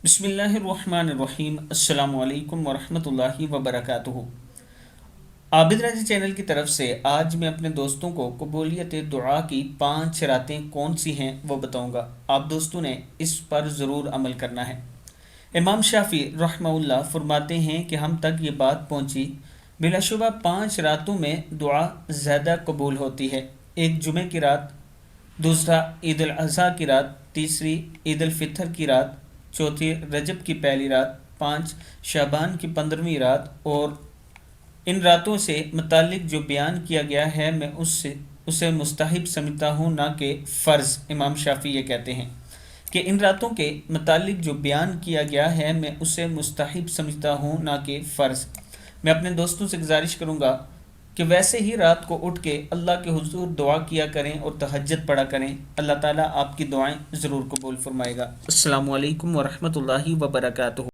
بسم اللہ الرحمن الرحیم۔ السلام علیکم ورحمۃ اللہ وبرکاتہ۔ عابد راضی چینل کی طرف سے آج میں اپنے دوستوں کو قبولیت دعا کی 5 شرائطیں کون سی ہیں وہ بتاؤں گا۔ آپ دوستوں نے اس پر ضرور عمل کرنا ہے۔ امام شافعی رحمہ اللہ فرماتے ہیں کہ ہم تک یہ بات پہنچی، بلا شبہ 5 راتوں میں دعا زیادہ قبول ہوتی ہے۔ ایک جمعہ کی رات، دوسرا عید الاضحیٰ کی رات، تیسری عید الفطر کی رات، چوتھی رجب کی پہلی رات، 5 شعبان کی 15ویں رات، اور ان راتوں سے متعلق جو بیان کیا گیا ہے میں اسے مستحب سمجھتا ہوں نہ کہ فرض۔ امام شافعی یہ کہتے ہیں کہ ان راتوں کے متعلق جو بیان کیا گیا ہے میں اسے مستحب سمجھتا ہوں نہ کہ فرض۔ میں اپنے دوستوں سے گزارش کروں گا کہ ویسے ہی رات کو اٹھ کے اللہ کے حضور دعا کیا کریں اور تہجد پڑھا کریں۔ اللہ تعالیٰ آپ کی دعائیں ضرور قبول فرمائے گا۔ السلام علیکم ورحمۃ اللہ وبرکاتہ۔